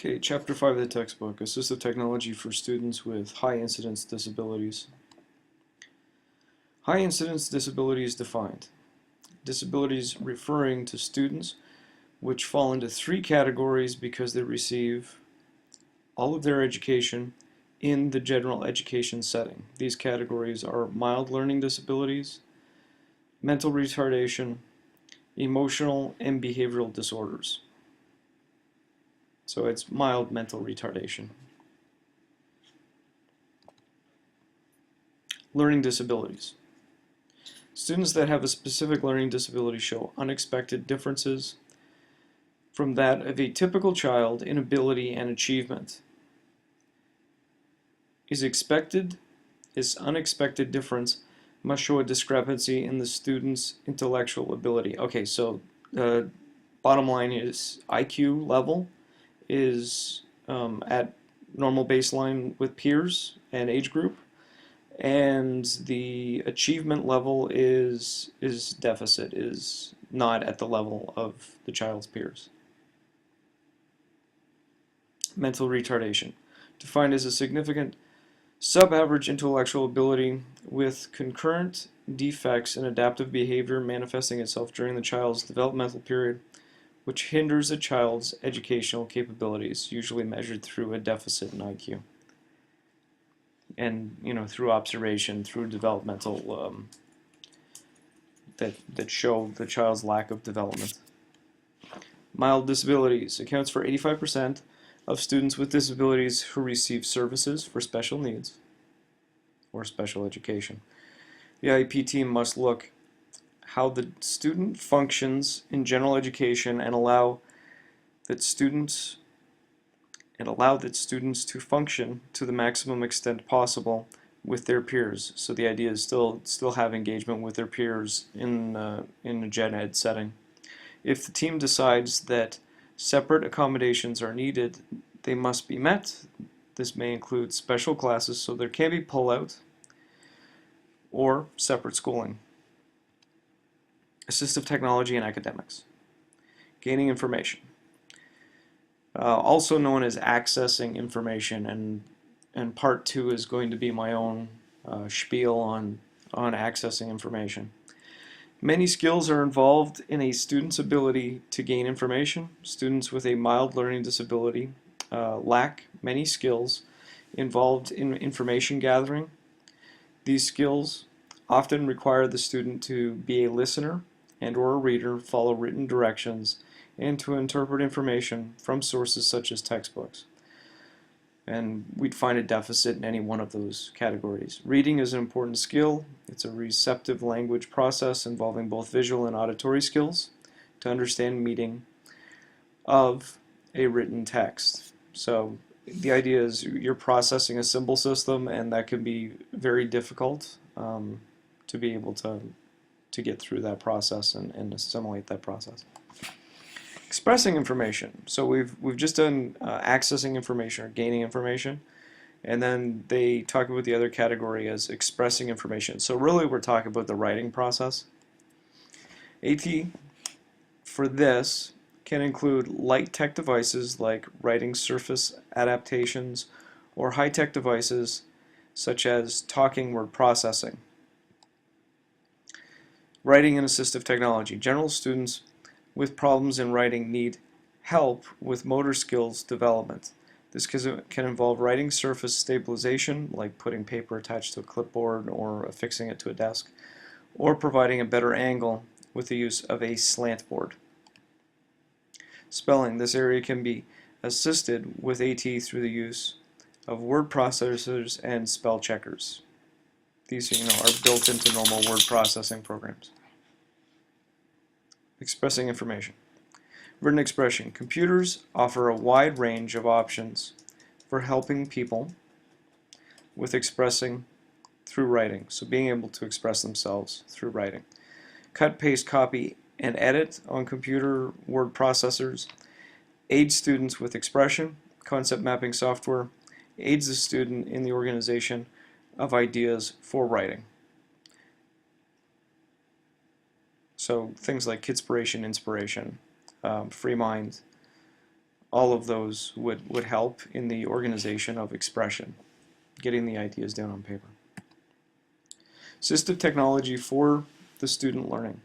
Okay, Chapter 5 of the textbook, Assistive Technology for Students with High Incidence Disabilities. High incidence disability is defined. Disabilities referring to students which fall into three categories because they receive all of their education in the general education setting. These categories are mild learning disabilities, mental retardation, emotional and behavioral disorders. So it's mild mental retardation. Learning disabilities. Students that have a specific learning disability show unexpected differences from that of a typical child in ability and achievement. This unexpected difference must show a discrepancy in the student's intellectual ability. Okay, so the bottom line is IQ level is at normal baseline with peers and age group, and the achievement level is deficit, is not at the level of the child's peers. Mental retardation, defined as a significant sub-average intellectual ability with concurrent defects in adaptive behavior manifesting itself during the child's developmental period, which hinders a child's educational capabilities, usually measured through a deficit in IQ. And through observation, through developmental that show the child's lack of development. Mild disabilities accounts for 85% of students with disabilities who receive services for special needs or special education. The IEP team must look how the student functions in general education and allow that students to function to the maximum extent possible with their peers. So the idea is still have engagement with their peers in a gen ed setting. If the team decides that separate accommodations are needed, they must be met. This may include special classes, so there can be pull-out or separate schooling. Assistive technology and academics. Gaining information. Also known as accessing information, and part 2 is going to be my own spiel on accessing information. Many skills are involved in a student's ability to gain information. Students with a mild learning disability lack many skills involved in information gathering. These skills often require the student to be a listener and/or a reader, follow written directions, and to interpret information from sources such as textbooks. And we'd find a deficit in any one of those categories. Reading is an important skill. It's a receptive language process involving both visual and auditory skills to understand meaning of a written text. So the idea is you're processing a symbol system, and that can be very difficult to be able to get through that process and assimilate that process. Expressing information. So we've just done accessing information or gaining information, and then they talk about the other category as expressing information. So really we're talking about the writing process. AT for this can include light tech devices like writing surface adaptations or high-tech devices such as talking word processing. Writing and assistive technology. General students with problems in writing need help with motor skills development. This can involve writing surface stabilization, like putting paper attached to a clipboard or affixing it to a desk, or providing a better angle with the use of a slant board. Spelling. This area can be assisted with AT through the use of word processors and spell checkers. These are built into normal word processing programs. Expressing information. Written expression. Computers offer a wide range of options for helping people with expressing through writing. So being able to express themselves through writing. Cut, paste, copy, and edit on computer word processors aids students with expression. Concept mapping software aids the student in the organization of ideas for writing. So things like Kidspiration, Inspiration, Free Mind, all of those would help in the organization of expression, getting the ideas down on paper. Assistive technology for the student learning.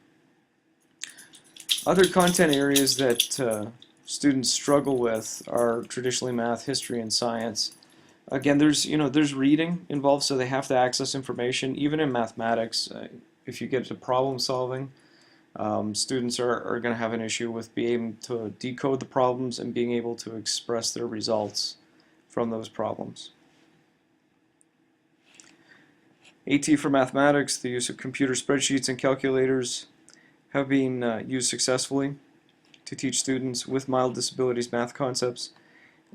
Other content areas that students struggle with are traditionally math, history, and science. Again, there's reading involved, so they have to access information. Even in mathematics, if you get to problem solving, students are going to have an issue with being able to decode the problems and being able to express their results from those problems. AT for mathematics, the use of computer spreadsheets and calculators have been used successfully to teach students with mild disabilities math concepts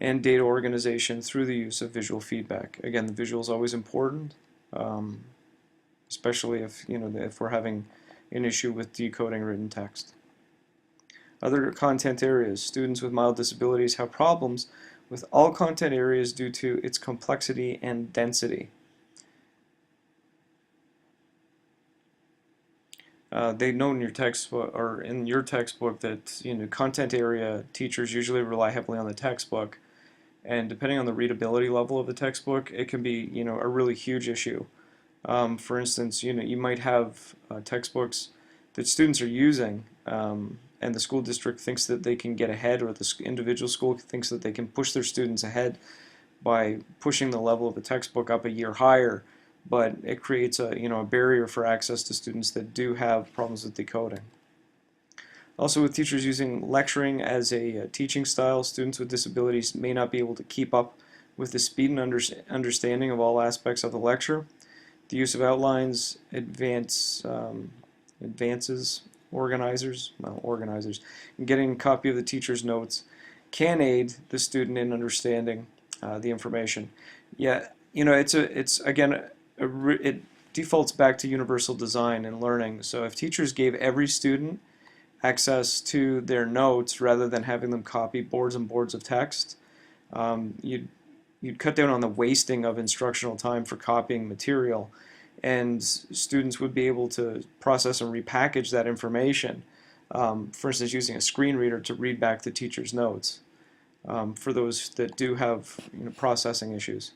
and data organization through the use of visual feedback. Again, the visual is always important, especially if we're having an issue with decoding written text. Other content areas. Students with mild disabilities have problems with all content areas due to its complexity and density. They know in your textbook that content area teachers usually rely heavily on the textbook, and depending on the readability level of the textbook, it can be a really huge issue. For instance, you might have textbooks that students are using, and the school district thinks that they can get ahead, or the individual school thinks that they can push their students ahead by pushing the level of the textbook up a year higher, but it creates a barrier for access to students that do have problems with decoding. Also, with teachers using lecturing as a teaching style, students with disabilities may not be able to keep up with the speed and understanding of all aspects of the lecture. The use of outlines, organizers, and getting a copy of the teacher's notes can aid the student in understanding the information. Yeah, it defaults back to universal design and learning. So if teachers gave every student access to their notes rather than having them copy boards and boards of text, you'd cut down on the wasting of instructional time for copying material, and students would be able to process and repackage that information, for instance using a screen reader to read back the teacher's notes, for those that do have processing issues.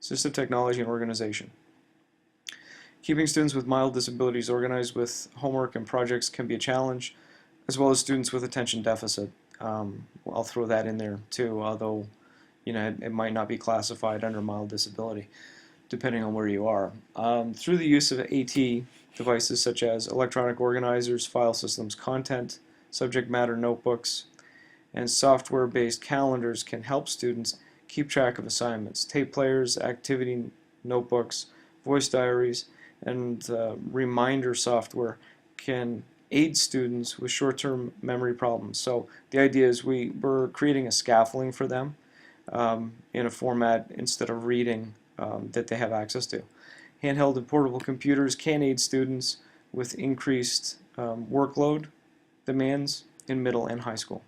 Assistive technology and organization. Keeping students with mild disabilities organized with homework and projects can be a challenge, as well as students with attention deficit. I'll throw that in there too, although it might not be classified under mild disability, depending on where you are. Through the use of AT devices such as electronic organizers, file systems, content, subject matter notebooks, and software-based calendars can help students keep track of assignments. Tape players, activity notebooks, voice diaries, and reminder software can aid students with short-term memory problems. So the idea is we're creating a scaffolding for them in a format instead of reading that they have access to. Handheld and portable computers can aid students with increased workload demands in middle and high school.